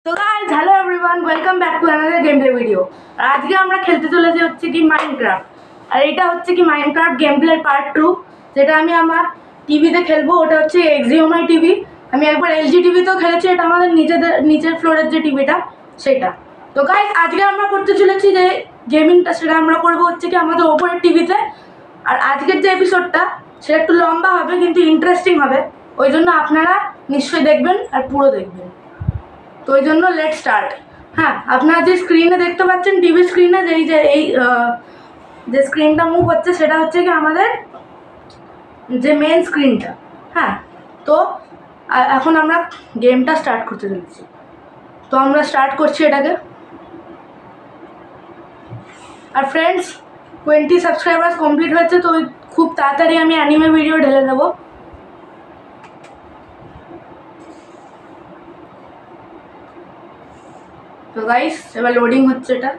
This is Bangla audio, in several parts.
তো guys hello everyone welcome back to another gameplay video. আর আজকে আমরা খেলতে চলেছি হচ্ছে কি মাইনক্রাফট। আর এটা হচ্ছে কি মাইনক্রাফট গেম প্লে পার্ট 2, যেটা আমি আমার টিভিতে খেলবো। ওটা হচ্ছে এক্সিওমাই টিভি। আমি একবার এলজি টিভিতেও খেলেছি, এটা আমাদের নিচের ফ্লোরের যে টিভিটা সেটা। তো গাইস আজকে আমরা করতে চলেছি যে গেমিংটা, সেটা আমরা করবো হচ্ছে কি আমাদের ওপরের টিভিতে। আর আজকের যে এপিসোডটা সেটা একটু লম্বা হবে কিন্তু ইন্টারেস্টিং হবে, ওই জন্য আপনারা নিশ্চয়ই দেখবেন আর পুরো দেখবেন। তো ওই জন্য লেট স্টার্ট। হ্যাঁ, আপনারা যে স্ক্রিনে দেখতে পাচ্ছেন টিভি স্ক্রিনে যে স্ক্রিনটা মুভ হচ্ছে সেটা হচ্ছে কি আমাদের যে মেন স্ক্রিনটা। হ্যাঁ, তো এখন আমরা গেমটা স্টার্ট করতে চলেছি। তো আমরা স্টার্ট করছি এটাকে। আর ফ্রেন্ডস 20 সাবস্ক্রাইবার্স কমপ্লিট হয়েছে, তো খুব তাড়াতাড়ি আমি অ্যানিমে ভিডিও ঢেলে দেবো। তো গাইস এবার লোডিং হচ্ছে এটা।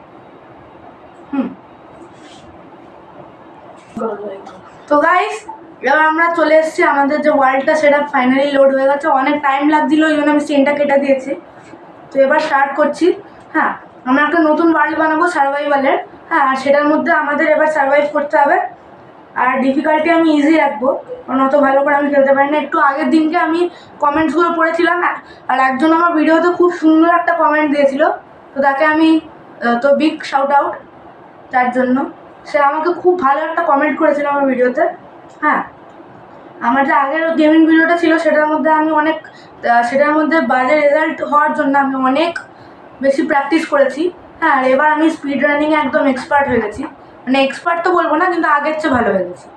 তো গাইস এবার আমরা চলে এসেছি, আমাদের যে ওয়ার্ল্ডটা সেটা ফাইনালি লোড হয়ে গেছে। অনেক টাইম লাগছিল, ওই জন্য আমি সিনটা কেটে দিয়েছি। তো এবার স্টার্ট করছি। হ্যাঁ, আমরা একটা নতুন ওয়ার্ল্ড বানাবো সার্ভাইভালের। হ্যাঁ, আর সেটার মধ্যে আমাদের এবার সার্ভাইভ করতে হবে। আর ডিফিকাল্টি আমি ইজি রাখবো, কারণ অত ভালো করে আমি খেলতে পারি না। একটু আগের দিনকে আমি কমেন্টসগুলো পড়েছিলাম, আর একজন আমার ভিডিওতে খুব সুন্দর একটা কমেন্ট দিয়েছিল। তো তাকে আমি তো বিগ শাউট আউট তার জন্য। সে আমাকে খুব ভালো একটা কমেন্ট করেছিল আমার ভিডিওতে। হ্যাঁ, আমার যে আগের গেমিং ভিডিওটা ছিল সেটার মধ্যে বাজে রেজাল্ট হওয়ার জন্য আমি অনেক বেশি প্র্যাকটিস করেছি। হ্যাঁ, আর এবার আমি স্পিড রানিংয়ে একদম এক্সপার্ট হয়ে গেছি। মানে এক্সপার্ট তো বলবো না, কিন্তু আগের চেয়ে ভালো হয়ে গেছি।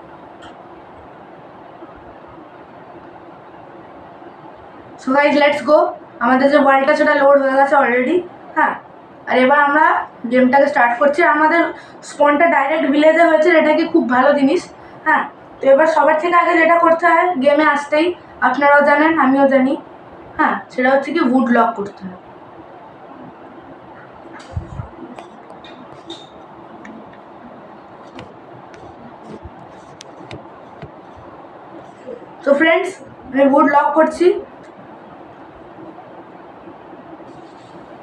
So guys let's go. আমাদের যে ওয়ার্ল্ডটা সেটা লোড হয়ে গেছে অলরেডি। হ্যাঁ, আর এবার আমরা গেমটাকে স্টার্ট করছি। আমাদের স্পনটা ডাইরেক্ট ভিলেজে হয়েছে, এটা কি খুব ভালো জিনিস। হ্যাঁ, তো এবার সবার থেকে আগে যেটা করতে হয় গেমে আসতেই, আপনারাও জানেন আমিও জানি, হ্যাঁ, সেটা হচ্ছে কি উড লক করতে হয়। তো ফ্রেন্ডস আমি উড লক করছি।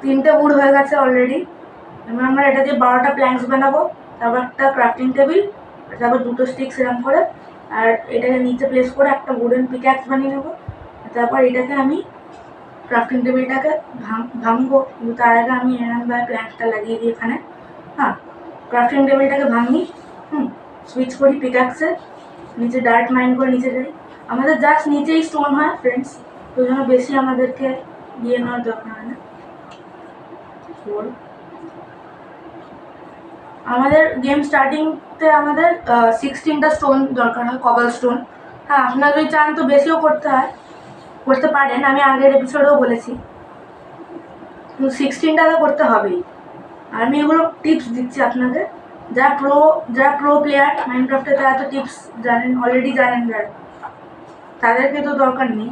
3টে উড হয়ে গেছে অলরেডি। এবার আমরা এটা দিয়ে 12টা প্ল্যাঙ্কস বানাবো, তারপর একটা ক্রাফটিং টেবিল, তারপর 2টো স্টিক্স এরকম করে, আর এটাকে নিচে প্লেস করে একটা উডেন পিক্যাক্স বানিয়ে নেবো। তারপর এটাকে আমি ক্রাফটিং টেবিলটাকে ভাঙবো, কিন্তু তার আগে আমি এরকমভাবে প্ল্যাঙ্কটা লাগিয়ে দিই এখানে। হ্যাঁ, ক্রাফটিং টেবিলটাকে ভাঙি, সুইচ করি পিক্যাক্সে, নিচে ডার্ট মাইন করে নিচে যাই। আমাদের জাস্ট নিচেই স্টোন হয় ফ্রেন্ডস, তো জন্য বেশি আমাদেরকে দিয়ে নেওয়ার দরকার হয় না। আমাদের গেম স্টার্টিংতে আমাদের 16টা স্টোন দরকার হয়, কবল স্টোন। হ্যাঁ, আপনারা যদি চান তো বেশিও করতে পারেন, আমি আগের এপিসোডেও বলেছি, কিন্তু 16টা তো করতে হবেই। আর আমি এগুলো টিপস দিচ্ছি আপনাদের, যারা প্রো প্লেয়ার মাইনক্রাফটে তারা তো টিপস জানেন, অলরেডি জানেন, যারা তাদেরকে তো দরকার নেই,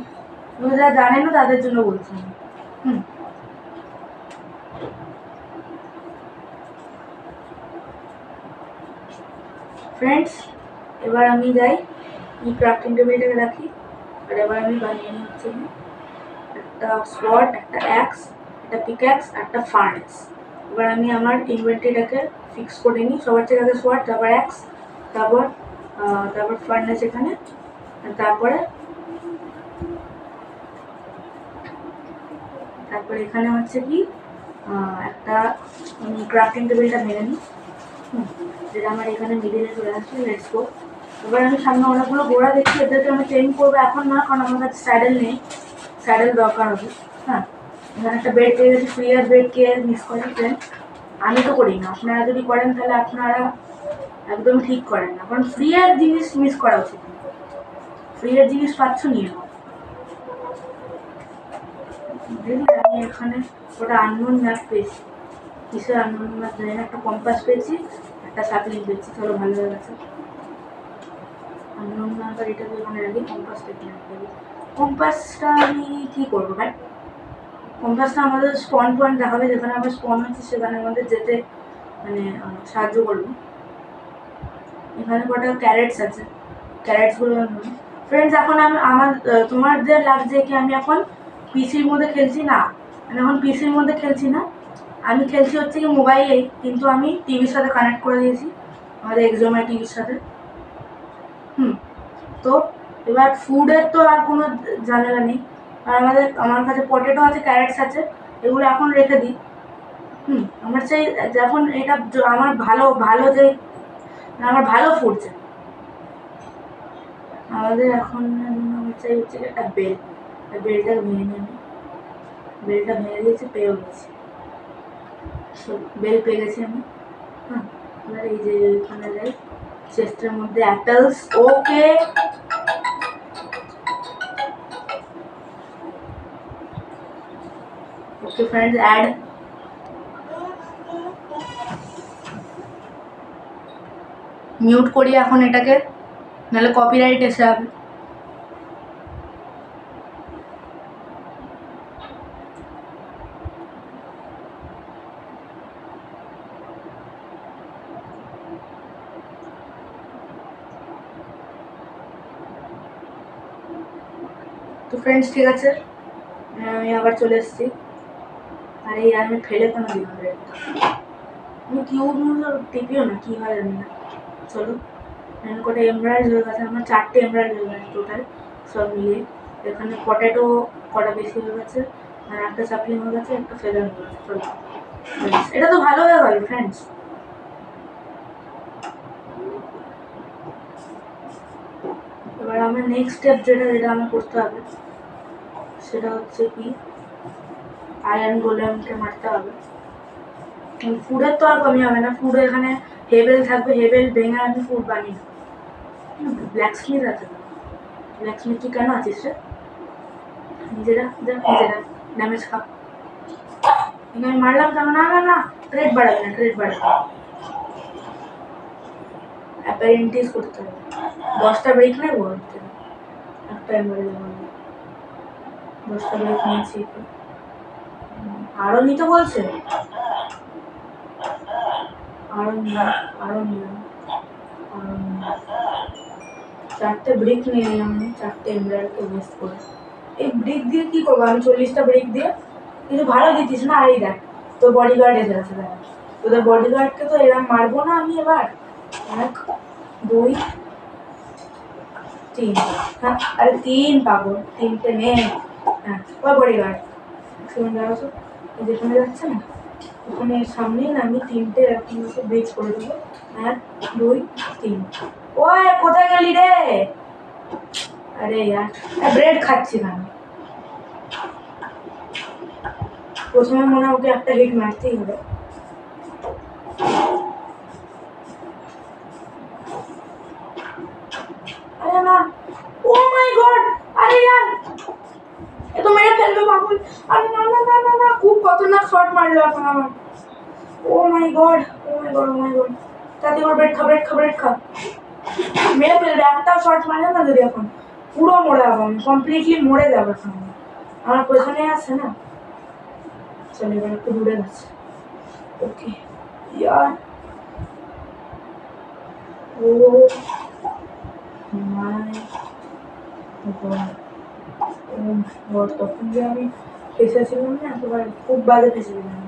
কিন্তু যারা জানেন না তাদের জন্য বলছি। ফ্রেন্ডস এবার আমি যাই, এই ক্রাফটিং টেবিলটাকে রাখি, আর এবার আমি বানিয়ে নিচ্ছি একটা সোয়ার্ড, একটা অ্যাক্স, একটা পিক্যাক্স, একটা ফার্নেস। এবার আমি আমার ইনভেন্টরিটাকে ফিক্স করে নিই। সবার থেকে আগে সোয়ার্ড, তারপর অ্যাক্স, তারপর ফার্নেস এখানে, তারপরে এখানে হচ্ছে কি একটা ক্রাফটিং টেবিলটা মেরে নিই, যেটা আমার এখানে মিডিলে চলে আসছে। Let's go. এবার আমি সামনে অনেকগুলো গোড়া দেখছি, এদেরকে আমি চেঞ্জ করবো এখন না, কারণ আমার কাছে স্যাডেল নেই, স্যাডেল দরকার হবে। হ্যাঁ, এখানে একটা বেড পেয়ে গেছি, ফ্রি আর বেড কে মিস করি ফ্রেন্ড, আমি তো করি না, আপনারা যদি করেন তাহলে আপনারা একদম ঠিক করেন না, কারণ ফ্রি আর জিনিস মিস করা উচিত। ফ্রি আর জিনিস পাচ্ছ নিয়ে নাও। আমি এখানে ওটা আননোন ম্যাপ পেয়েছি, কিসের আননোন ম্যাপ জানি না, একটা কম্পাস পেয়েছি, একটা সাপ্লিং পেয়েছি, চলো ভালো হয়ে গেছে। আননোন ম্যাপ আর এটা এখানে রাখি, কম্পাসটা এখানে রাখি। কম্পাসটা আমি কী করবো ভাই? কম্পাসটা আমাদের স্পন পয়েন্ট দেখাবে, যেখানে আমার স্পন হচ্ছে সেখানে আমাদের যেতে মানে সাহায্য করবে। এখানে কটা ক্যারেটস আছে, ক্যারেটসগুলো ফ্রেন্ডস এখন তোমাদের লাগছে কি আমি এখন পিসির মধ্যে খেলছি না, আমি এখন পিসির মধ্যে খেলছি না, আমি খেলছি হচ্ছে কি মোবাইলেই, কিন্তু আমি টিভির সাথে কানেক্ট করে দিয়েছি, আমাদের এক্সোমা টিভির সাথে। তো এবার ফুডের তো আর কোনো ঝামেলা নেই। আর আমার কাছে পটেটো আছে, ক্যারেটস আছে, এগুলো এখন রেখে দিই। আমার চাই যখন এটা আমার ভালো ভালো যে আমার ভালো ফুড চাই। আমাদের এখন আমার চাই হচ্ছে একটা বেলটা ভেঙে নিয়ে আমি বেলটা ভেঙে দিয়েছি, পেয়েও গেছি, বেল পেয়ে গেছি আমি। এবার এই যে এখানে যাই, চেস্টের মধ্যে অ্যাপেলস, ওকে ওকে ফ্রেন্ডস, অ্যাড। মিউট করি এখন এটাকে, নাহলে কপিরাইট এসে যাবে। তো ফ্রেন্ডস ঠিক আছে, আমি আবার চলে এসেছি। আর এই আমি ফেলে কোনো দিন আমি কিউব টিপিও না, কী হয় জানি না। চলো করে এমব্রয়েড হয়ে গেছে আমার, 4টে এমব্রয়েড হয়ে গেছে টোটাল সব মিলিয়ে। এখানে পটেটো কটা বেশি হয়ে গেছে, আর একটা চাপলিং হয়ে গেছে, একটা ফেদার হয়ে গেছে। চলো এটা তো ভালো হয়ে গেল ফ্রেন্ডস। এবার আমার নেক্সট স্টেপ যেটা আমার করতে হবে সেটা হচ্ছে কি আয়রন গোলেমকে মারতে হবে। ফুডের তো আর কমই হবে না, ফুড এখানে হেবেল থাকবে, হেবেল ভেঙে আমি ফুড বানিয়ে দেবো। ব্ল্যাক স্মিথ আছে, ব্ল্যাক স্মিথ তুই কেন আছিস রে? নিজেরা ড্যামেজ খা। আমি মারলাম কেন? না না না, ট্রেড বাড়াবে না, ট্রেড বাড়াবে না, অ্যাপারেন্টিস করতে হবে। 10টা ব্রেক নেই বলতে, একটা এমব্রয়েড 10টা ব্রেক নিয়েছি। আরও নিতে বলছে, আরও নিলাম, 4টে ব্রিক নিয়ে নিলাম আমি, 4টে এমব্রয়েডকে ওয়েস্ট করে। এই ব্রিক দিয়ে কী করবো আমি? 40টা ব্রিক দিয়ে কিন্তু ভালো দিতিস না। আর এই দেখ তোর বডিগার্ড এসে গেছে, দেখ তোদের বডিগার্ডকে তো এরম মারবো না আমি এবার। 1 2 3, হ্যাঁ আরে 3 পাগল, 3টে নে। হ্যাঁ ওই বডিগার্ড দেখো তো, যেখানে যাচ্ছে না ওখানে সামনেই না, আমি 3টে এরকম ব্রিজ করে দেবো। 1 2 3। ওই কোথায় গেলি রে? আরে ইয়ার ব্রেড খাচ্ছি না, প্রথমে মনে হয় ওকে একটা হিট মারতেই হবে। আরে না, ও মাই গড, আরে ইয়ার এ তো মেরে ফেলবে পাগল। আরে না না না না না, খুব খতরনাক শট মারলো এখন আমার। ও my god, O my god, O my god, তাতে ওর ব্রেড খা, মেরে ফেলবে। একটাও শট মারলে না যদি এখন পুরো মরে যাবো আমি, কমপ্লিটলি মরে যাবো এখন আমার পেছনে আসছে না। চলো এবার একটু দূরে যাচ্ছে। ওকে ইয়ার, ও মাই গড, তখন যে আমি ফেসেছিলাম না একেবারে, খুব বাজে ফেসেছিলাম।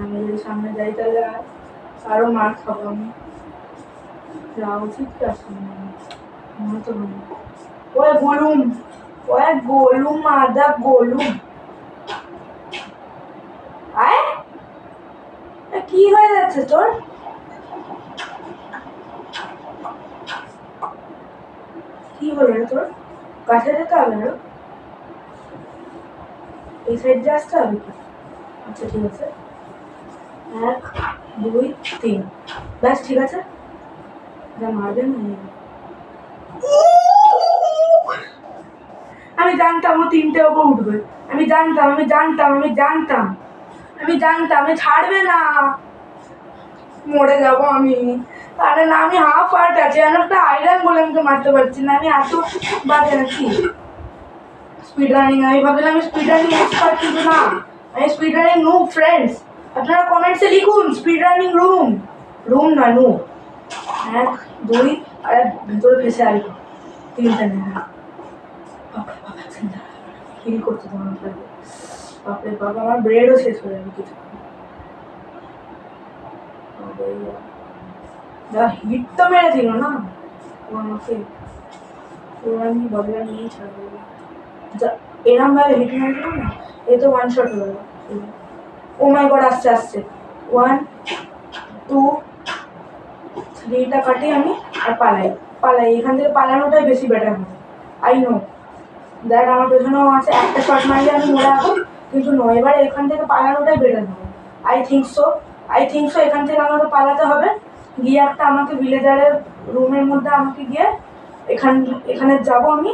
আমি যদি সামনে যাই তাহলে আরও মার খাবো আমি। যাওয়া উচিত কি আসলে মনে তো হয়। ওই গোলুম আদা গোলুম, আয় কি হয়ে যাচ্ছে তোর? কি হলো রে তোর? কাছে যেতে হবে না, এই সাইড দিয়ে আসতে হবে কি? আচ্ছা ঠিক আছে, 1 2 3, ব্যাস ঠিক আছে, যা মারবে না। আমি জানতাম ও 3টে ওপর উঠবে, আমি জানতাম, আমি ছাড়বে না, মরে যাবো আমি। আরে না, আমি হাফ হার্ট আছে, আমি একটা আয়রন গোলেমকে মারতে পারছি না, আমি এত বাজে নাকি? স্পিড রানিং, আমি ভাবলাম আমি স্পিড রানিং এক্সপার্ট, কিন্তু না, আমি স্পিড রানিং নুব ফ্রেন্ডস। আপনারা কমেন্টসে লিখুন স্পিড রানিং রুম না নুব। 1 2, আরে ভিতরে ফেসে আসবো 3টে নেই। ফিল করতে তোমার লাগে। বাপরে বাবা, আমার ব্রেডও শেষ হয়ে যাবে কিছু। যা হিট তো মেরেছিল না ও আমাকে, এবার আমি বদলা নিয়েই ছাড়বো। এরম ভাবে হিট মেরেছিল না, এ তো ওয়ান শট হয়ে গেল। ও মাই গড, আসছে আসছে। 1 2 3টা কাটি আমি আর পালাই। এখান থেকে পালানোটাই বেশি বেটার হবে। আই নো দেখ আমার পেছনেও আছে, একটা শট মারলে আমি মরে যাবো, কিন্তু নয়, এবার এখান থেকে পালানোটাই বেটার হবে। আই থিঙ্ক সো এখান থেকে আমাকে পালাতে হবে, গিয়ে একটা আমাকে ভিলেজারের রুমের মধ্যে আমাকে গিয়ে এখানে যাব, আমি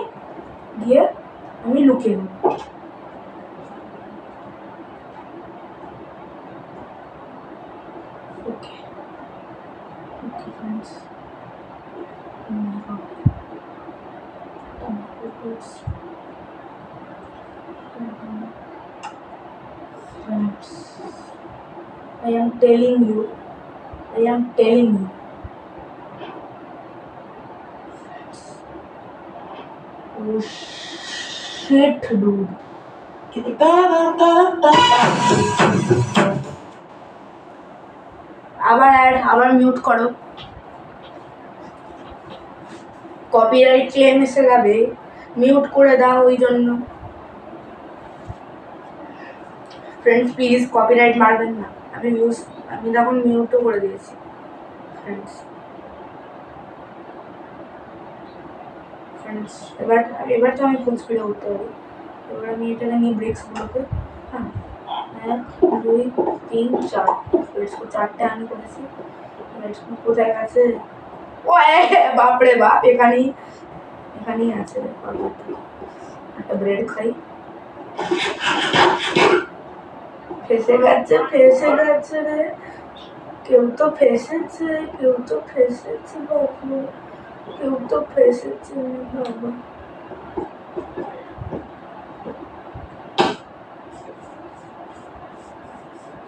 গিয়ে আমি লুকিয়ে নেব। Okay okay friends, I am telling you. Oh shit, dude. আবার মিউট করো, কপিরাইট ক্লেম এসে যাবে, মিউট করে দাও ওই জন্য। ফ্রেন্ডস প্লিজ কপিরাইট মারবেন না, আমি তখন মিউটও করে দিয়েছি। ফ্রেন্ডস এবার তো আমি ফুল স্পিডে উঠতে পারি। এবার আমি এটাকে নিয়ে ব্রেক্সগুলোকে, হ্যাঁ 1 2 3 4 ব্রেক্সগুলো 4টে আমি করেছি। ব্রেক্সগুলো কোথায় গেছে? ও বাপরে বাপ, এখানেই আছে। একটা ব্রেড খাই। ফেসে গেছে রে, কেউ তো ফেসেছে বাবু, কেউ তো ফেসেছে বাবা।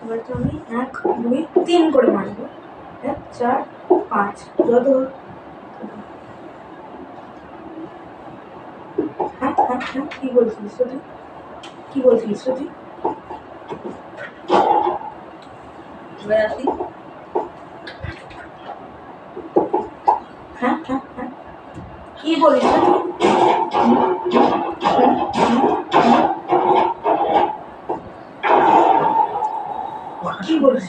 এবার তো আমি 1 2 3 করে মারবো, 1 4 5 যত। হ্যাঁ কি বলছিস তুই? হ্যাঁ কি বলিস কি বলিস?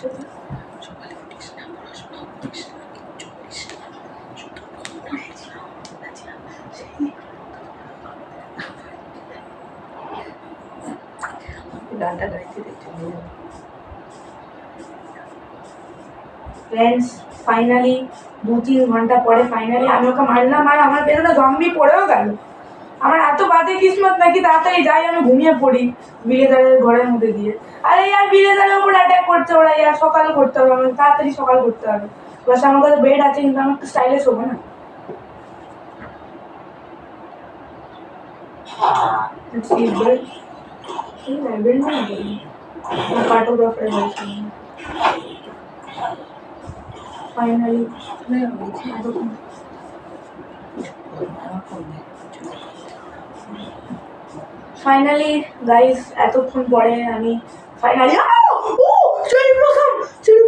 ফ্রেন্ডস ফাইনালি 2-3 ঘন্টা পরে ফাইনালি আমি ওকে মারলাম, আর আমার পেছনে জম্বি পড়েও গেল। আমার এত বাজে কিসমত নাকি, তাড়াতাড়ি যাই আমি ঘুমিয়ে পড়ি ভিলেজারের ঘরের মধ্যে দিয়ে। আরে ইয়ার ভিলেজারের উপর অ্যাটাক করছে ওরা, ইয়ার সকাল করতে হবে, আমার তাড়াতাড়ি সকাল করতে হবে। প্লাস আমার কাছে বেড আছে, কিন্তু আমি একটু স্টাইলিশ হবো না। কার্টোগ্রাফারের হয়েছে ফাইনালি। ফাইনালি গাইস, এতক্ষণ পরে আমি ফাইনালি চেরি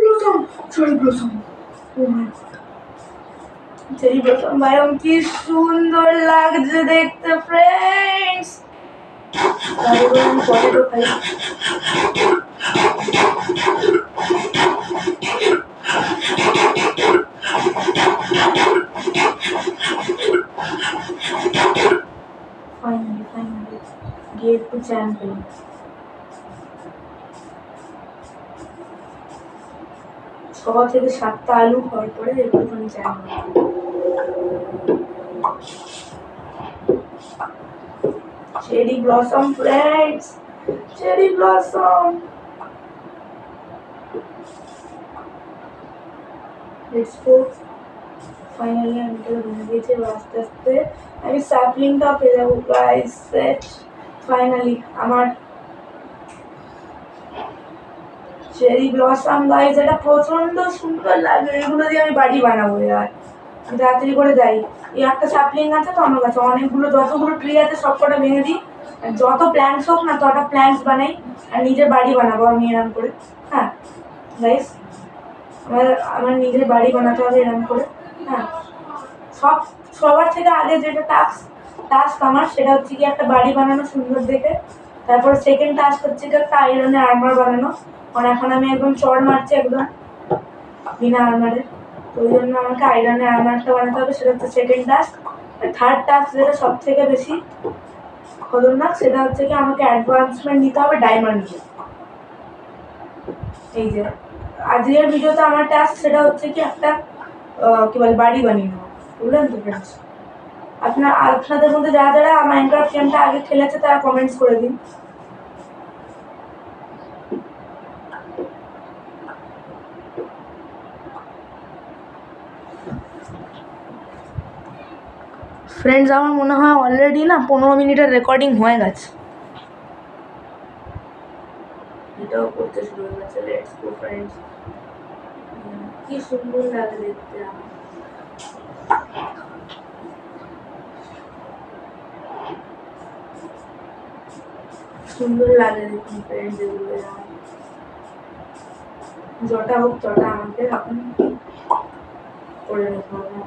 ব্লসম ভাই, কি সুন্দর লাগছে দেখতে ফ্রেন্ডস। পটেটো খাই। ফাইনালি গিয়ে একটু চ্যান পেল। সবার থেকে 7টা আলু খাওয়ার পরে একটুখানি চ্যান। Cherry blossom friends, cherry blossom. Let's go. Finally আমি এটা ভেঙে দিয়েছি, আস্তে আস্তে আমি স্যাপলিংটা পেয়ে যাবো গাইস। ফাইনালি আমার চেরি ব্লসম গাইস, এটা প্রচন্ড সুন্দর লাগে। এগুলো দিয়ে আমি বাড়ি বানাবো। আর আমি তাড়াতাড়ি করে যাই, এই একটা স্যাপলিং আছে তো আমার কাছে, অনেকগুলো যতগুলো ট্রি আছে সবকটা ভেঙে দিই, যত প্ল্যান্স হোক না তত প্ল্যান্স বানাই আর নিজের বাড়ি বানাবো আমি এরম করে। হ্যাঁ গাইস, আমার নিজের বাড়ি বানাতে হবে এরম করে। হ্যাঁ, সবার থেকে আগে যেটা টাস্ক আমার সেটা হচ্ছে কি একটা বাড়ি বানানো সুন্দর দেখে। তারপর সেকেন্ড টাস্ক হচ্ছে কি একটা আয়রনের আর্মার বানানো, কারণ এখন আমি একদম চড় মারছি একদম বিনা আর্মারের, তো ওই জন্য আমাকে আয়রনের আর্মারটা বানাতে হবে, সেটা হচ্ছে সেকেন্ড টাস্ক। আর থার্ড টাস্ক যেটা সব থেকে বেশি খতরনাক সেটা হচ্ছে কি আমাকে অ্যাডভান্সমেন্ট নিতে হবে ডায়মন্ড দিয়ে। এই যে আজকের ভিডিওতে আমার টাস্ক সেটা হচ্ছে কি একটা কি বলে বাড়ি বানিয়ে নেওয়া, বুঝলেন তো ফ্রেন্ডস? আপনাদের মধ্যে যারা যারা মাইনক্রাফট গেমটা আগে খেলেছে তারা কমেন্টস করে দিন। ফ্রেন্ডস আমার মনে হয় অলরেডি না 15 মিনিটের রেকর্ডিং হয়ে গেছে। এটাও করতে শুরু হয়ে গেছে। Let's go friends. কি সুন্দর লাগে দেখতে আমার। সুন্দর লাগে দেখুন ফ্রেন্ডস এগুলো। যটা হোক তটা আমাকে এখন করে নিতে হবে।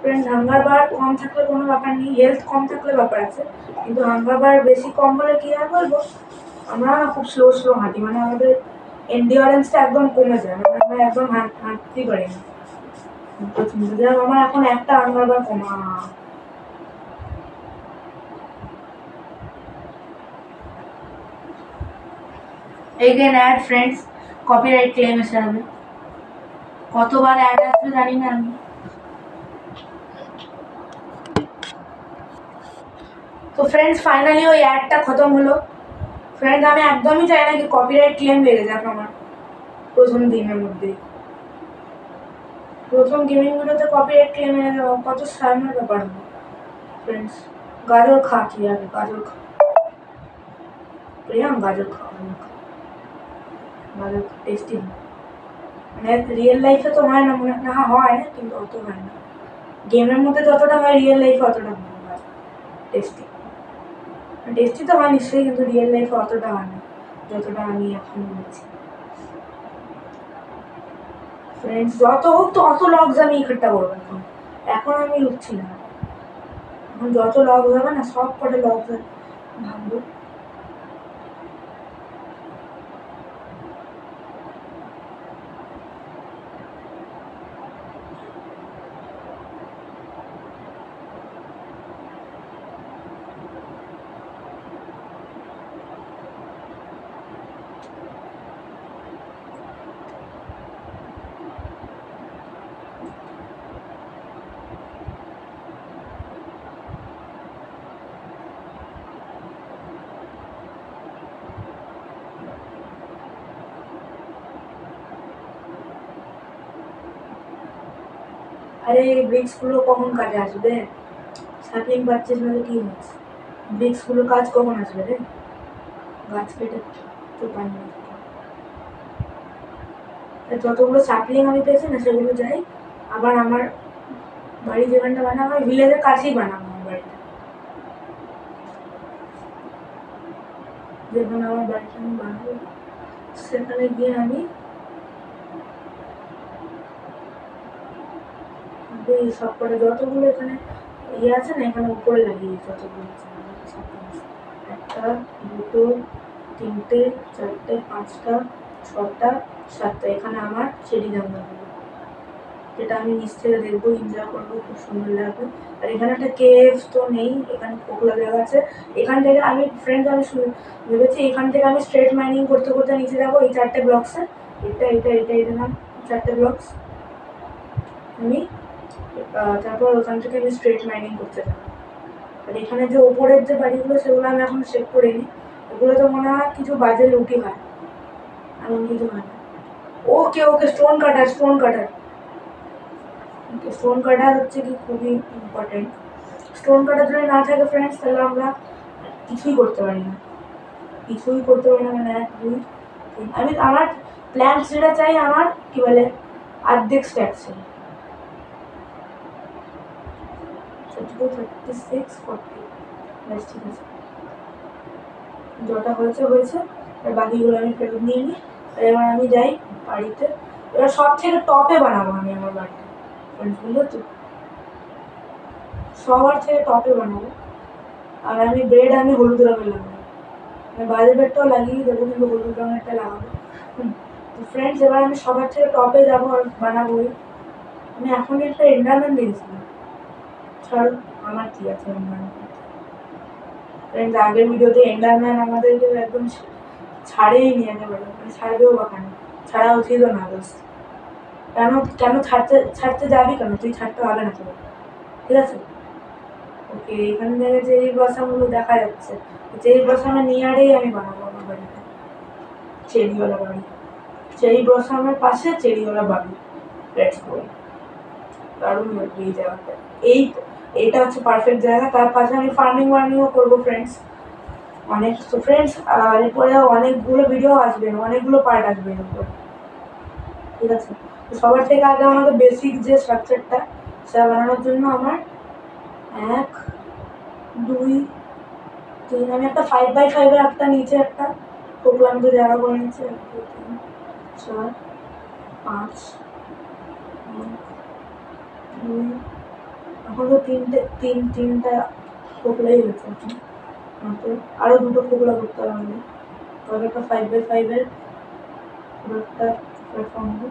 ফ্রেন্ডস হাঙ্গার বার কম থাকলে কোনো ব্যাপার নেই, হেলথ কম থাকলে ব্যাপার আছে, কিন্তু হাঙ্গার বার বেশি কম হলে কি আর বলবো, আমরা না খুব স্লো হাঁটি, মানে আমাদের এন্ডিওরেন্সটা একদম কমে যায়, মানে আমরা একদম হাঁটতেই পারি না। আমার এখন একটা হাঙ্গার বার কমা। Again add friends, copyright claim এসে যাবে, কতবার অ্যাড আসবে জানি না আমি। তো ফ্রেন্ডস ফাইনালি ওই অ্যাডটা খতম হলো। ফ্রেন্ডস আমি একদমই চাই না কি কপিরাইট ক্লেম লেগে যাক আমার প্রথম দিনের মধ্যে। প্রথম গেমিং ভিডিওতে কপিরাইট ক্লেম এনে দেওয়া কত সামনের ব্যাপার হবে ফ্রেন্ডস। গাজর খা, কি আগে গাজর খা প্রিয়াম, গাজর খা, গাজর টেস্টি, মানে রিয়েল লাইফে তো হয় না মনে না, হয় কিন্তু অত হয় না। গেমের মধ্যে যতটা হয় রিয়েল লাইফে অতটা হয় টেস্টি। টেস্টি তো হয় নিশ্চয়ই, কিন্তু রিয়েল লাইফে অতটা হয় না যতটা আমি এখন বলছি। ফ্রেন্ডস যত হোক তো অত লগস আমি ইকট্ঠা করবো এখন আমি লুকছি না, এখন যত লগস হবে না সব কটা লগস ভাঙবো। আরে ব্রিক্সগুলো কখন কাজে আসবে? সাইক্লিং পাচ্ছিস না কি হচ্ছে? ব্রিক্সগুলো কাজ কখন আসবে রে? গাছ কেটে তো পানি, যতগুলো সাইক্লিং আমি পেয়েছি না সেগুলো যাই আবার আমার বাড়ি যেখানটা বানাবো ভিলেজের কাছেই বানাবো আমার বাড়িটা, যেখানে আমার বাড়িটা আমি বানাবো সেখানে গিয়ে আমি সব করে যতগুলো এখানে ইয়ে আছে না এখানে উপরে লাগিয়ে যতগুলো একটা, দুটো, তিনটে, চারটে, পাঁচটা, ছটা, সাতটা, এখানে আমার চেরি জানলা হবে, যেটা আমি নিচ থেকে দেখবো, এনজয় করবো, খুব সুন্দর লাগবে। আর এখানে একটা কেভ তো নেই, এখানে খোকলা জায়গা আছে, এখান থেকে আমি ফ্রেন্ড আমি ভেবেছি এখান থেকে আমি স্ট্রেট মাইনিং করতে করতে নিচে যাবো এই চারটে ব্লকসে, এটা নাম চারটে ব্লকস আমি, তারপর ওখান থেকে আমি স্ট্রেট মাইনিং করতে যাবো। আর এখানে যে ওপরের যে বাড়িগুলো সেগুলো আমি এখন চেক করিনি, ওগুলো তো মনে হয় কিছু বাজে লুটি হয়, এমন কিছু হয় না। ওকে স্টোন কাটার হচ্ছে কি খুবই ইম্পর্টেন্ট। স্টোন কাটার যদি না থাকে ফ্রেন্ডস তাহলে আমরা কিছুই করতে পারি না, মানে 1, 2, 3 আমি আমার প্ল্যান্স যেটা চাই আমার কি বলে অর্ধেক স্ট্যাক চাই, 32, 36, 40। বেশ, ঠিক আছে, যটা হয়েছে হয়েছে। আর বাকিগুলো আমি ফেরত নিয়ে নিই। এবার আমি যাই বাড়িতে। এবার সব থেকে টপে বানাবো আমি আমার বাড়িতে, বুঝলো তো, সবার থেকে টপে বানাবো। আর আমি ব্রেড আমি হলুদ রঙের লাগাবো, বাইরের ব্রেডটাও লাগিয়ে দেবো, কিন্তু হলুদ রঙেরটা লাগাবো। তো ফ্রেন্ডস, এবার আমি সবার থেকে টপে যাবো আর বানাবোই। আমি এখন একটা এন্ডারম্যান দেখেছিলাম, ছাড়ো, আমার কি আছে এন্ডারম্যান। ফ্রেন্ডস, আগের ভিডিওতে এন্ডারম্যান আমাদেরকে একদম ছাড়েই নিয়ে একেবারে, মানে ছাড়বেও বা কেন, ছাড়া উচিত না দোস্ত। কেন কেন ছাড়তে যাবি কেন, তুই ছাড়তে হবে না তোর, ঠিক আছে। ওকে, এখান থেকে যে এই ব্লসামগুলো দেখা যাচ্ছে, যে এই ব্লসামের নিয়ারেই আমি বানাবো আমার বাড়িটা, চেরিওয়ালা বাড়ি। চেরি ব্লসামের পাশে চেরিওয়ালা বাড়ি, লেটস গো। দারুণ লাগবে এই জায়গাটা, এইটা হচ্ছে পারফেক্ট জায়গা। তার পাশে আমি ফার্মিংও করবো ফ্রেন্ডস, অনেক। তো ফ্রেন্ডস, এরপরে অনেকগুলো ভিডিও আসবে, অনেকগুলো পার্ট আসবে এর উপর, ঠিক আছে। তো সবার থেকে আগে আমাদের বেসিক যে স্ট্রাকচারটা, সেটা বানানোর জন্য আমার 1, 2, 3, আমি একটা 5x5 এর একটা নিচে একটা প্রোগ্রাম তো জায়গা করে নিচ্ছে, 1, 2, 3, 4, 5, 2, এখন তো তিনটা ফোকলাই হয়েছে এখন, আরও 2টো ফোকলা করতে হবে আমাদের। তবে একটা 5x5 এর একটা প্ল্যাটফর্ম হবে।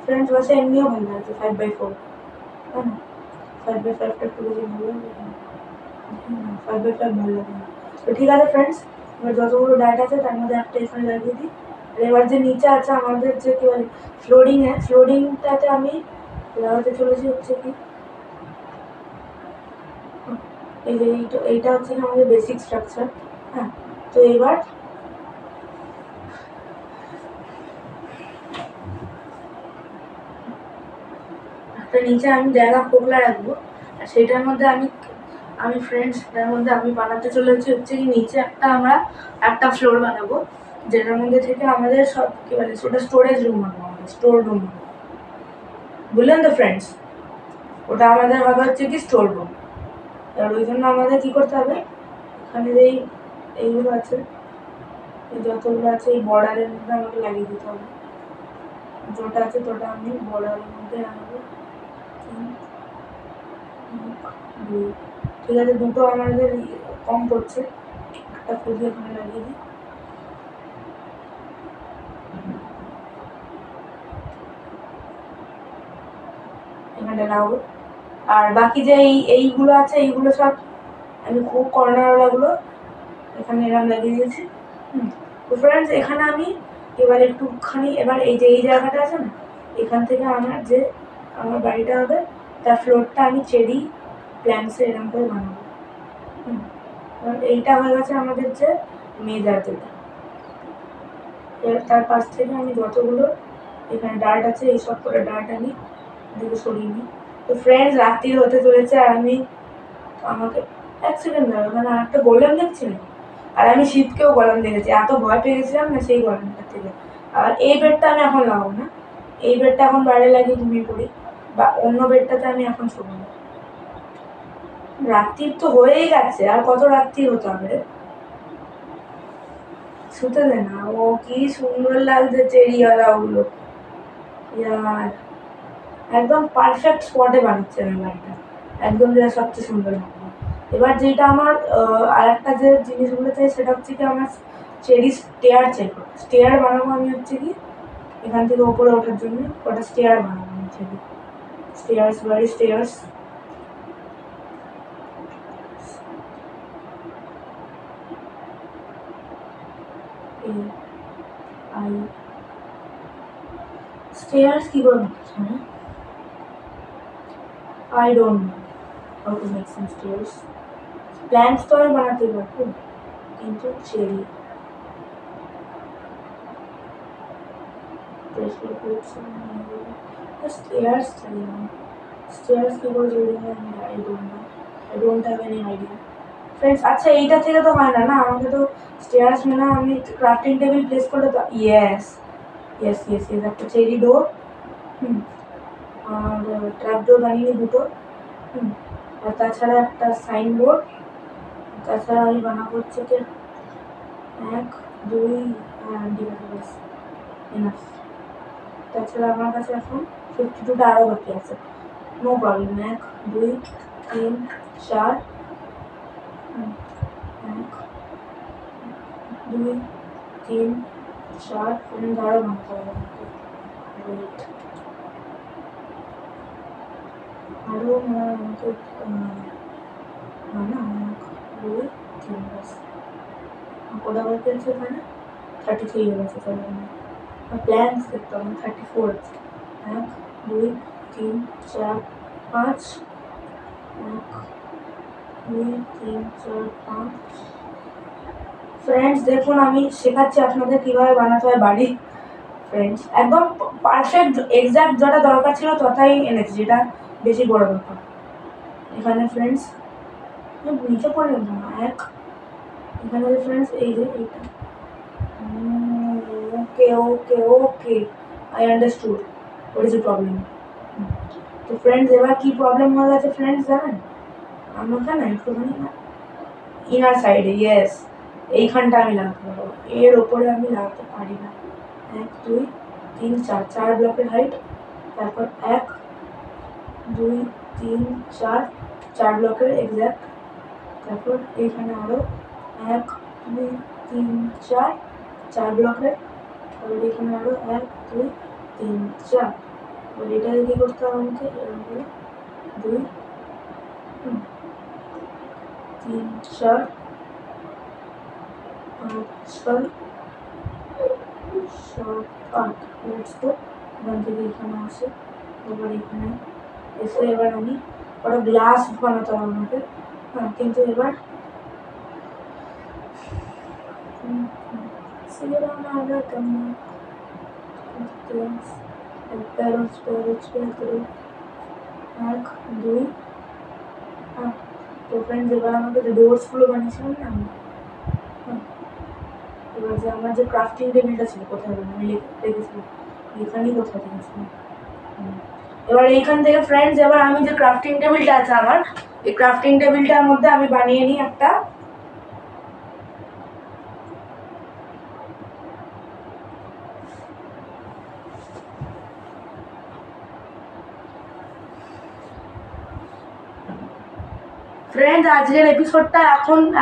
ফ্রেন্ডস, বাসে এমনিও ভালো লাগছে 5x4, তাই না? 5x5টা একটু বেশি ভালো লাগে, 5x5 ভালো লাগে না। তো ঠিক আছে ফ্রেন্ডস, এবার যতগুলো ডায়েট আছে তার মধ্যে একটা এখানে লাগিয়ে দিই। আর এবার যে নিচে আছে আমাদের যে কি বলে ফ্লোরিংটাতে আমি লাগাতে চলেছি হচ্ছে কি, এই যে এইটা হচ্ছে কি আমাদের বেসিক স্ট্রাকচার। হ্যাঁ, তো এবার একটা নিচে আমি জায়গা পোগলা রাখবো, আর সেটার মধ্যে আমি ফ্রেন্ডস, তার মধ্যে আমি বানাতে চলেছি হচ্ছে কি নিচে একটা ফ্লোর বানাবো, যেটার মধ্যে থেকে আমাদের সব কি বলে ওটা স্টোরেজ রুম বানাবো, আমাদের স্টোর রুম, বুঝলেন তো ফ্রেন্ডস। ওটা আমাদের হবে হচ্ছে কি স্টোর রুম। আর ওই জন্য আমাদের কী করতে হবে, এখানে যে এইগুলো আছে, এই যতগুলো আছে এই বর্ডারের মধ্যে আমাকে লাগিয়ে দিতে হবে। যেটা আছে তোটা আমি বর্ডারের মধ্যে আনবো। 2, ঠিক আছে, 2টো আমাদের কম পড়ছে, একটা খুঁজে এখানে লাগিয়ে দিই। এখানে লাগাবো। আর বাকি যে এইগুলো আছে, এইগুলো সব আমি খুব কর্নারওয়ালাগুলো এখানে এরকম লাগিয়ে দিয়েছি। তো ফ্রেন্ডস, এখানে আমি এবার একটুখানি, এবার এই যে এই জায়গাটা আছে না, এখান থেকে আমার বাড়িটা হবে, তার ফ্লোরটা আমি চেরি প্ল্যান্টসে এরকম করে বানাবো। এইটা হয়ে গেছে আমাদের যে মেজার যেটা, তার পাশ থেকে আমি যতগুলো এখানে ডার্ট আছে এই সব করে ডার্ট আমি এদিকে সরিয়ে নিই। তো ফ্রেন্ডস, রাত্রি হতে চলেছে, আর আমাকে 1 সেকেন্ড দাঁড়াও, মানে আরেকটা গোলেম দেখছি না, আর আমি শীতকেও গরম দেখেছি, এত ভয় পেয়ে গেছিলাম না সেই গরমটার থেকে। আর এই বেডটা আমি এখন লাগাবো না, এই বেডটা এখন বাইরে লাগিয়ে ঘুমিয়ে পড়ি, বা অন্য বেডটাতে আমি এখন শোবো না। রাত্রির তো হয়েই গেছে, আর কত রাত্রি হতে হবে, শুতে দে না। ও কি সুন্দর লাগছে চেরিওয়ালা ওগুলো, ইয়ার একদম পারফেক্ট স্পটে বানাচ্ছে আমি বাড়িটা, একদম যেটা সবচেয়ে সুন্দর লাগবে। এবার যেটা আমার আর একটা যে জিনিসগুলো চাই সেটা হচ্ছে কি আমার চেরি স্টেয়ার বানাবো আমি হচ্ছে কি এখান থেকে ওপরে ওঠার জন্য ওটা স্টেয়ার বানাবো আমি চেরি স্টেয়ার্স। স্টেয়ার্স কি করে বানাচ্ছে না, I don't know how to make some stairs. Plants তো আমি বানাতে পারবো, কিন্তু চেরি স্টেয়ার্স চাই না। স্টেয়ার্স কি করে তৈরি হয় আমি I don't have any idea. Friends, আচ্ছা এইটা থেকে তো হয় না, আমাকে তো স্টেয়ার্স মানে আমি ক্রাফটিং টেবিল প্লেস করলে তো ইয়েস একটা চেরি ডোর, আর ট্র্যাপ ডোর বানিয়ে 2টো, আর তাছাড়া একটা সাইনবোর্ড, তাছাড়া আমি বানাবো হচ্ছে কি 1 2 ডিভাইস এনাফ। তাছাড়া আমার কাছে এখন 52টা আরও বাকি আছে, নো প্রবলেম। 1 2 3 4 1 2 3 4 আরও বানাতে হবে আমাকে। ওয়েট, আরও আমাকে না 1 2 3 বাস ওটা বাকি আছে এখানে 33 হয়ে গেছে। তাহলে প্ল্যান্স দেখতে হবে 34 আছে। 1 2 3 4 5 1 2 3 4 5। ফ্রেন্ডস দেখুন আমি শেখাচ্ছি আপনাদের কীভাবে বানাতে হয় বাড়ি। ফ্রেন্ডস একদম পারফেক্ট এক্স্যাক্ট যেটা দরকার ছিল তথাই এনেছি, যেটা বেশি বড় ব্যাপার এখানে। ফ্রেন্ডস নিচে পড়লেন না এক এখানে ফ্রেন্ডস এই যে এইটা। Okay okay okay, I understood what is the problem. তো ফ্রেন্ডস এবার কি প্রবলেম হয়ে গেছে ফ্রেন্ডস জানেন? আমাকে না একটুখানি ইনার সাইডে, ইয়েস এইখানটা আমি লাগাতে পারবো, এর ওপরে আমি লাগাতে পারি না। 1 2 3 4 4 ব্লকের হাইট, তারপর 1 2 3 4 4 ব্লকের এক্স্যাক্ট, তারপর এইখানে আরও 1 2 3 4 4 ব্লকের, তারপর এখানে আরও 1 2 3 4। এবার এটা কি করতে হবে আমাকে? এরকম করে 2 3 4 5 6 7 8। লেটস গো, এখান থেকে এখানে আসে, এবার এখানে এসে এবার আমি ওটা গ্লাস বানাতে হবে আমাকে। হ্যাঁ, কিন্তু এবার তো ফ্রেন্ডস এবার আমাকে যে ডোরসগুলো বানিয়েছিলাম না আমি, এবার যে আমার যে ক্রাফটিং টেবিলটা ছিল কোথায় আমি রেখেছিলাম, এখানেই কোথায় রেখেছিলাম। এবার এইখান থেকে ফ্রেন্ডস এবার আমি যে ক্রাফটিং টেবিলটা আছে আমার, এই ক্রাফটিং টেবিলটার মধ্যে আমি বানিয়ে নিই একটা ফ্রেন্ডস। আজকের এপিসোডটা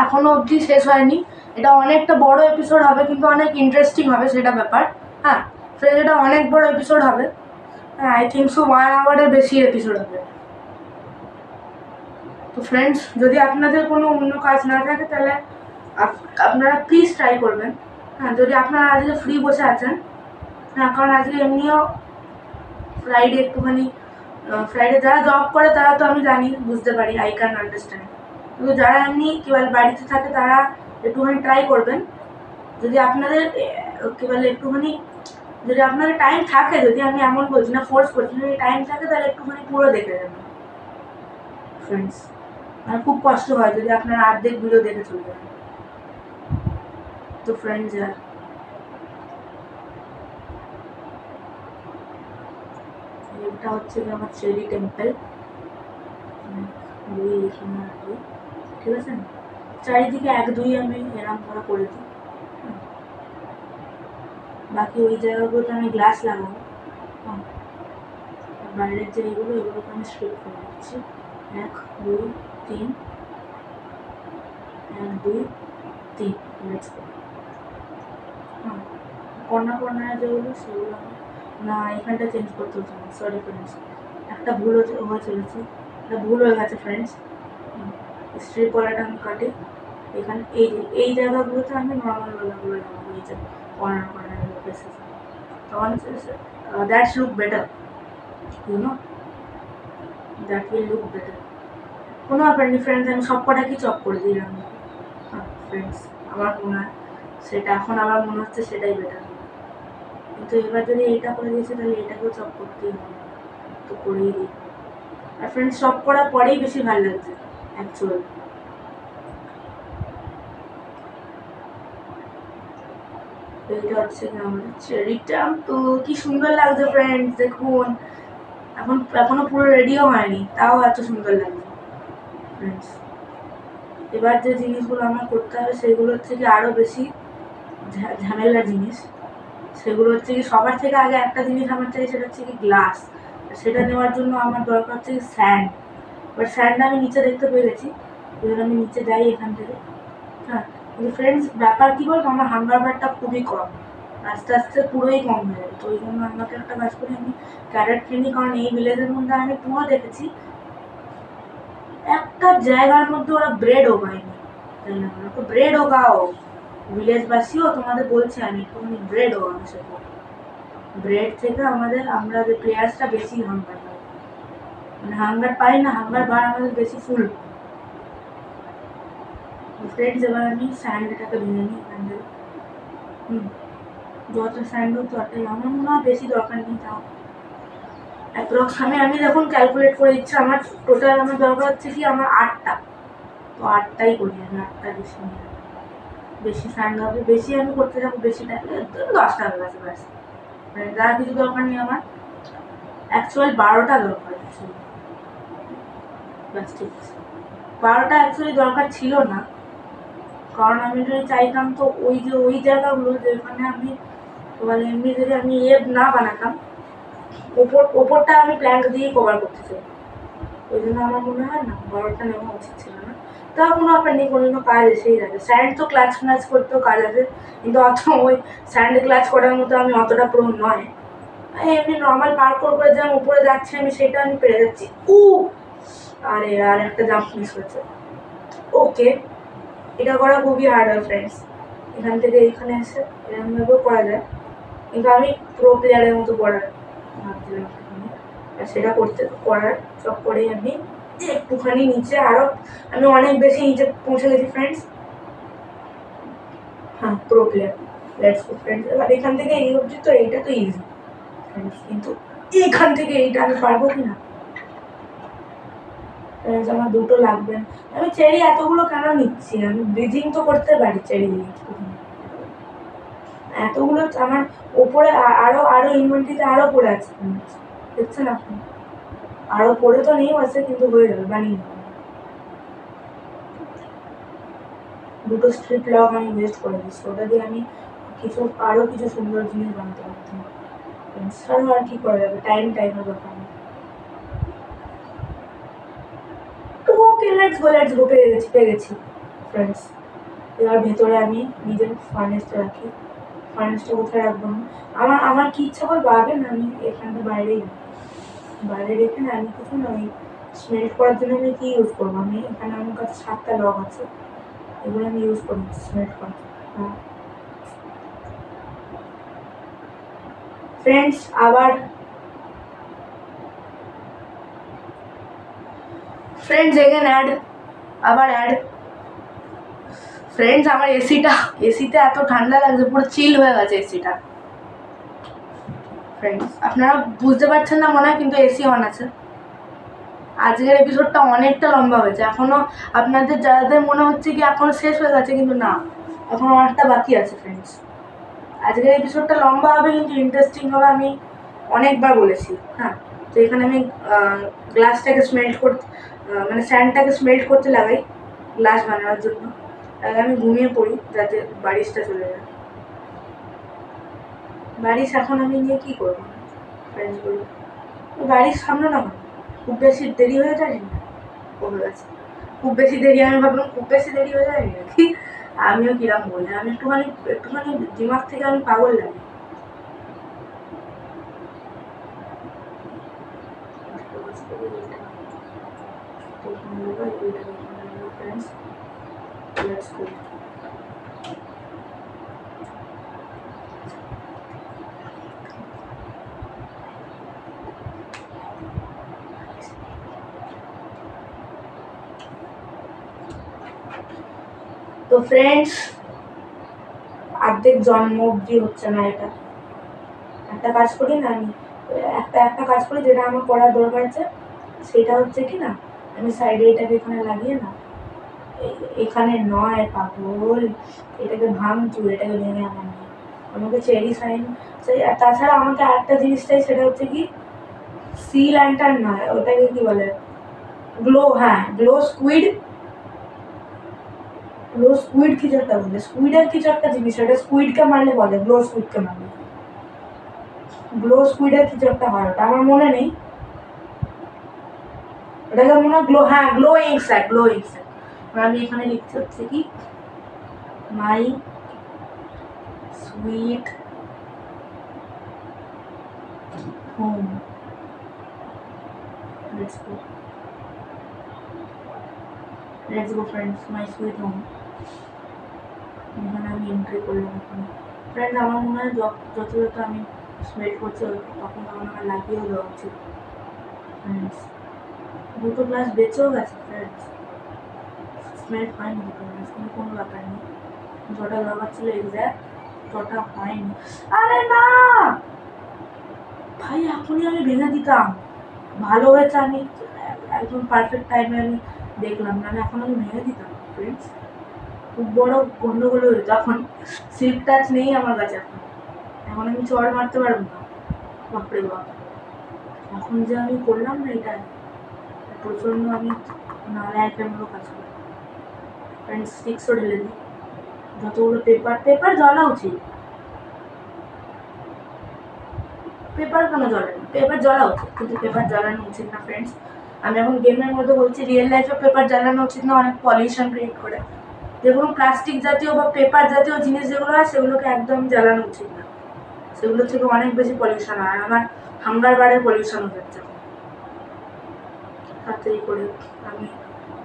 এখনো অবধি শেষ হয়নি, এটা অনেকটা বড় এপিসোড হবে, কিন্তু অনেক ইন্টারেস্টিং হবে সেটা ব্যাপার। হ্যাঁ ফ্রেন্ডস, এটা অনেক বড় এপিসোড হবে। হ্যাঁ, আই থিঙ্ক সো 1 আওয়ারের বেশি এপিসোড হবে। তো ফ্রেন্ডস যদি আপনাদের কোনো অন্য কাজ না থাকে তাহলে আপনারা প্লিজ ট্রাই করবেন। হ্যাঁ, যদি আপনারা আজকে ফ্রি বসে আছেন, হ্যাঁ কারণ আজকে এমনিও ফ্রাইডে একটুখানি, ফ্রাইডে যারা জব করে তারা তো আমি জানি, বুঝতে পারি, আই ক্যান আন্ডারস্ট্যান্ড। কিন্তু যারা এমনি কী বলে বাড়িতে থাকে তারা একটুখানি ট্রাই করবেন। যদি আপনাদের কী বলে একটুখানি, যদি আপনাদের টাইম থাকে, যদি আমি এমন বলছি না, ফোর্স করছি, যদি টাইম থাকে তাহলে একটুখানি পুরো দেখে যাবেন ফ্রেন্ডস। আর খুব কষ্ট হয় যদি আপনারা অর্ধেক ভিডিও দেখে চলে যান। তো ফ্রেন্ডস এটা হচ্ছে আমার চেরি টেম্পল, ঠিক আছে। চারিদিকে 1 2 আমি এরম করে দিই, বাকি ওই জায়গাগুলোতে আমি গ্লাস লাগাবো। বাইরের যে এগুলোকে আমি স্ট্রিপ করে দিচ্ছি। 1 2 3 1 2 3। হ্যাঁ, কর্নার যেগুলো সেগুলো আমি না, এখানটা চেঞ্জ করতে হচ্ছে না, সরি ফ্রেন্ডস, একটা ভুল হয়ে চলেছে, একটা ভুল হয়ে গেছে ফ্রেন্ডস। স্ট্রিপ ওয়ালাটা আমি কাটি এখানে, এই জায়গাগুলোতে আমি নর্মাল ওয়ালাগুলো লাগাবো, এই যে কর্নার প্লেসেস, তখন that's look better, you know, that will look better. কোনো ব্যাপার নেই ফ্রেন্ডস, আমি সব কটাকেই চপ করে দিলাম। হ্যাঁ ফ্রেন্ডস, আমার মনে হয় সেটা, এখন আমার মনে হচ্ছে সেটাই বেটার। কিন্তু এবার যদি এইটা করে দিয়েছে তাহলে এটাকেও চপ করতেই হবে, তো করেই দিই। আর ফ্রেন্ডস চপ করার পরেই বেশি ভালো লাগছে অ্যাকচুয়ালি। এইটা হচ্ছে আমাদের চেরিটা, তো কি সুন্দর লাগছে ফ্রেন্ডস দেখুন, এখনো পুরো রেডিও হয়নি, তাও এত সুন্দর লাগছে। ফ্রেন্ডস। এবার যে জিনিসগুলো আমার করতে হবে সেগুলো হচ্ছে কি আরও বেশি ঝামেলার জিনিস। সেগুলো হচ্ছে কি সবার থেকে আগে একটা জিনিস আমার চাই, সেটা হচ্ছে কি গ্লাস। সেটা নেওয়ার জন্য আমার দরকার হচ্ছে কি স্যান্ড। এবার স্যান্ড আমি নিচে দেখতে পেয়ে গেছি, ওই জন্য আমি নিচে যাই এখান থেকে। হ্যাঁ, কিন্তু ফ্রেন্ডস ব্যাপার কী বলতো, আমার হাঙ্গার বারটা খুবই কম, আস্তে আস্তে পুরোই কম হয়ে যাবে। তো ওই জন্য আমাকে একটা কাজ করি, আমি ক্যারেট কিনি, কারণ এই ভিলেজের মধ্যে আমি পুরো দেখেছি একটা জায়গার মধ্যে ওরা ব্রেডও পায়নি, তাই না? ওরা তো ব্রেডও খাও, ভিলেজবাসীও তোমাদের বলছি আমি, তুমি ব্রেডও খাও শেখো। ব্রেড থেকে আমরা যে প্লেয়ার্সটা বেশি হাঙ্গার পাই, মানে হাঙ্গার পাই না, হাঙ্গার বার আমাদের বেশি ফুল। ফ্রেন্ডস এবার আমি স্যান্ডটাকে ভেঙে নিই এখান থেকে। যত স্যান্ড ততই, আমার মনে হয় বেশি দরকার নেই। তাও অ্যাপ্রক্স আমি যখন ক্যালকুলেট করে দিচ্ছি, আমার টোটাল আমার দরকার হচ্ছে কি আমার 8টা, তো 8টাই করি আমি, 8টা বেশি নিয়ে। বেশি স্যান্ড হবে, বেশি আমি করতে যাবো, বেশি টাইম 10টা হয়ে গেছে ব্যাস। মানে যার কিছু দরকার নেই আমার, অ্যাকচুয়ালি 12টা দরকার অ্যাকচুয়ালি, ব্যাস ঠিক আছে। 12টা অ্যাকচুয়ালি দরকার ছিল না, কারণ আমি যদি চাইতাম তো ওই জায়গাগুলো যেখানে আমি মানে এমনি যদি আমি না বানাতাম, ওপরটা আমি প্ল্যাঙ্ক দিয়ে কভার করতে চাই। ওই জন্য আমার মনে হয় না 12টা নেওয়া উচিত ছিল না। তাও কোনো ব্যাপার নেই, কোনো কাজ এসেই যাবে। স্যান্ড তো ক্লাচ ম্যাচ করতেও কাজ আছে, কিন্তু অত ওই স্যান্ড ক্লাচ করার মতো আমি অতটা প্রো নয়। এমনি নর্মাল পার্কোর করে যেমন উপরে যাচ্ছি আমি, সেটা আমি পেরে যাচ্ছি। আরে আর একটা জাম্প মিস হয়েছে। ওকে, এটা করা খুবই হার্ড হয় ফ্রেন্ডস। এখান থেকে এখানে এসে এরকমভাবেও করা যায়, কিন্তু আমি প্রো প্লেয়ারের মতো করার ভাবছিলাম, আর সেটা করার চক্করেই আমি একটুখানি নিচে, আরও আমি অনেক বেশি নিচে পৌঁছে গেছি ফ্রেন্ডস। হ্যাঁ, pro player, let's go friends. এবার এখান থেকে এই অবধি তো এইটা তো ইজি ফ্রেন্ডস, কিন্তু এখান থেকে এইটা আমি পারবো কি না ফ্রেন্ডস, আমার 2টো লাগবে। আমি চেরি এতগুলো কেন নিচ্ছি, আমি ব্রিজিং তো করতে পারি চেরি দিয়ে, এতগুলো আমার ওপরে আরো ইনভেন্টরিতে আরো পড়ে আছে দেখছেন আপনি, আরো পড়ে তো নেই আছে, কিন্তু হয়ে যাবে, বানিয়ে নেব। 2টো স্ট্রিপ লক আমি ওয়েস্ট করে দিচ্ছি, ওটা দিয়ে আমি আরো কিছু সুন্দর জিনিস বানাতে পারতাম। আর কি করা যাবে, টাইমের ব্যাপার নেই। ওকে, লেটস গো, পেয়ে গেছি ফ্রেন্ডস। এবার ভেতরে আমি নিজের ফার্নেসটা রাখি। ফার্নেসটা কোথায় রাখবো না, আমার কি ইচ্ছা করবো আগে না, আমি এখানটা বাইরে রেখে না, আমি কিছু না ওই স্মেল্ট করার জন্য আমি কি ইউজ করবো, আমি এখানে আমার কাছে 7টা লগ আছে, এগুলো আমি ইউজ করি স্মেল্ট করার। হ্যাঁ ফ্রেন্ডস, আবার ফ্রেন্ডস এগেন আবার অ্যাড ফ্রেন্ডস, আমার এসিতে এত ঠান্ডা লাগছে, পুরো চিল হয়ে গেছে এসিটা ফ্রেন্ডস। আপনারা বুঝতে পারছেন না মনে হয়, কিন্তু এসি অন আছে। আজকের এপিসোডটা অনেকটা লম্বা হয়েছে, এখনও আপনাদের যাদের মনে হচ্ছে কি এখনও শেষ হয়ে গেছে, কিন্তু না, এখন অনেকটা বাকি আছে ফ্রেন্ডস। আজকের এপিসোডটা লম্বা হবে কিন্তু ইন্টারেস্টিং হবে, আমি অনেকবার বলেছি। হ্যাঁ, তো এখানে আমি গ্লাসটাকে মানে স্যান্ডটাকে স্মেল্ট করতে লাগাই গ্লাস বানানোর জন্য। তাহলে আমি ঘুমিয়ে পড়ি যাতে বারিশটা চলে যায়। বারিশ এখন আমি নিয়ে কী করবো ফ্রেন্ডস বলি, বারিশ সামনে না, খুব বেশি দেরি হয়ে যায় না, কমে গেছে খুব বেশি দেরি, আমি ভাবলাম খুব বেশি দেরি হয়ে যায় নাকি, আমিও কিরম বলি, আমি একটুখানি দিমাগ থেকে আমি পাগল লাগে। তো ফ্রেন্ডস, অর্ধেক জন্ম অবধি হচ্ছে না এটা। একটা কাজ করি না, আমি একটা কাজ করি যেটা আমার করার দরকার আছে, সেটা হচ্ছে কি না, আমি সাইডে এটাকে এখানে লাগিয়ে না, এখানে নয় পাগল, এটাকে ভাঙচু, এটাকে ভেঙে আমার নেই, আমাকে চেরি সাইন চাই। আর তাছাড়া আমাকে আরেকটা জিনিস চাই, সেটা হচ্ছে কি সি ল্যান্টার্ন নয়, ওটাকে কি বলে, গ্লো, হ্যাঁ গ্লো স্কুইড, গ্লো স্কুইড কিছু একটা বলে, স্কুইডের কিছু একটা জিনিস, এটা স্কুইডকে মারলে বলে, গ্লো স্কুইডকে মারলে, গ্লো স্কুইডের কিছু একটা হয়, ওটা আমার মনে নেই, ওটাকে মনে হয় গ্লো, হ্যাঁ গ্লো ইনসেক্ট, গ্লো ইনসেক্ট। আমি এখানে লিখতে হচ্ছে কি my sweet home, let's go, let's go friends, my sweet home. এখানে আমি এন্ট্রি করলাম। এখানে ফ্রেন্ডস আমার মনে হয় যত যত আমি স্মেল করছি তখন আমার লাগিয়েও দেওয়া উচিত ফ্রেন্ডস। দুটো গ্লাস বেঁচেও গেছে ফ্রেন্ডস, স্মেল হয়নি দুটো গ্লাস, কিন্তু কোনো ব্যাপার নেই, যটা দরকার ছিল এক্স্যাক্ট তটা হয়নি। আরে না ভাই, এখনই আমি ভেঙে দিতাম, ভালো হয়েছে আমি একদম পারফেক্ট টাইমে আমি দেখলাম, না এখন আমি ভেঙে দিতাম ফ্রেন্ডস, খুব বড় গন্ডগোল হয়ে যেত। এখন সিল্ক টাচ নেই আমার কাছে, এখন এখন আমি চড় মারতে পারবো না, বাপরে বাপ। এখন যে আমি করলাম না এটা, প্রচণ্ড আমি নালে আইটেম গুলো কাজ করি ফ্রেন্ডস। স্টিক্সও ঢেলে দিই, যতগুলো পেপার জ্বলা উচিত, পেপার কেন জ্বলে না, পেপার জ্বলা উচিত, কিন্তু পেপার জ্বালানো উচিত না ফ্রেন্ডস। আমি এখন গেমের মধ্যে বলছি, রিয়েল লাইফে পেপার জ্বালানো উচিত না, অনেক পলিউশন ক্রিয়েট করে। যেগুলো প্লাস্টিক জাতীয় বা পেপার জাতীয় জিনিস যেগুলো হয় সেগুলোকে একদম জ্বালানো উচিত না, সেগুলো থেকে অনেক বেশি পলিউশন হয়। আমার হাঙ্গার বারের পলিউশন হচ্ছে তাড়াতাড়ি করে। আমি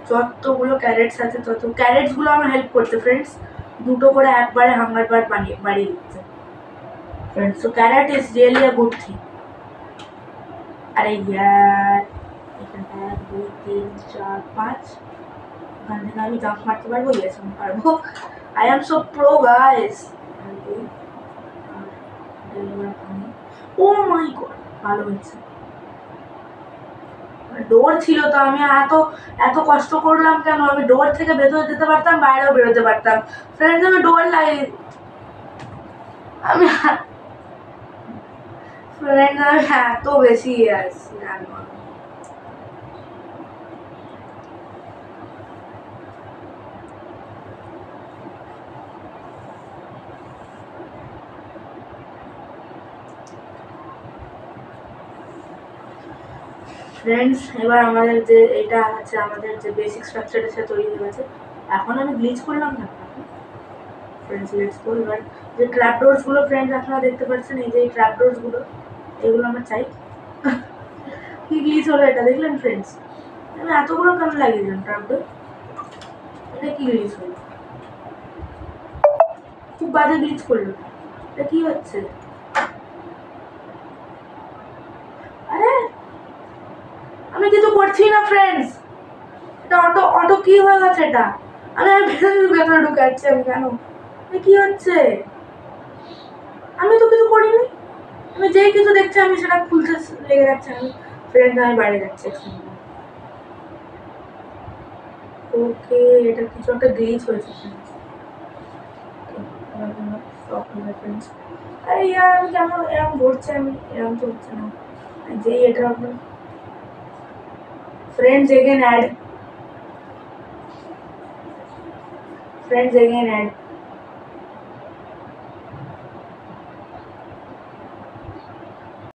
যতগুলো ক্যারেটস আছে তত ক্যারেটসগুলো আমার হেল্প করছে ফ্রেন্ডস, দুটো করে একবারে হাঙ্গার বার বাড়িয়ে দিচ্ছে friends. So carrot is really a good thing. আরে ইয়ার, এখানটা 1 2 3 4 5, এখান থেকে আমি জাম্প মারতে পারবো? ইয়েস আমি পারবো, I am so pro guys. Oh my god, ভালো হয়েছে, ডোর ছিল তো, আমি এত এত কষ্ট করলাম কেন? আমি ডোর থেকে ভেতরে যেতে পারতাম, বাইরেও বেরোতে পারতাম ফ্রেন্ডস। আমি ডোর লাগিয়ে, আমি ফ্রেন্ডস আমি এত বেশি আসছি জানো। ফ্রেন্ডস এবার আমাদের যে এটা আছে, আমাদের যে বেসিক স্ট্রাকচারটা সে তৈরি হয়ে গেছে। এখন আমি গ্লিচ করলাম না ফ্রেন্ডস, লেটস গো। এবার যে ট্র্যাপ ডোরসগুলো ফ্রেন্ডস আপনারা দেখতে পাচ্ছেন, এই যে এই ট্র্যাপ ডোরসগুলো, এগুলো আমরা চাই। কি গ্লিচ হলো এটা দেখলেন ফ্রেন্ডস? আমি এতগুলো কেন লাগিয়ে দিলাম ট্র্যাপ ডোর? এটা কি গ্লিচ হলো? খুব বাজে গ্লিচ করলো, এটা কি হচ্ছে? আরে আমি কিছু করছি না ফ্রেন্ডস, এটা অটো অটো কি হয়ে গেছে এটা? আমি ভেতরে ঢুকাচ্ছি আমি কেন? কি হচ্ছে? আমি তো কিছু করিনি, আমি যেই কিছু দেখছি আমি সেটা খুলতে লেগে যাচ্ছে। আমি ফ্রেন্ড আমি বাইরে যাচ্ছি। ওকে, এটা কিছু একটা গ্লিচ হয়েছে ফ্রেন্ডস। আরে ইয়ার, আমি কেমন এরকম ঘটছে? আমি এরকম তো হচ্ছে না, যেই এটা আপনার friends again add, friends again add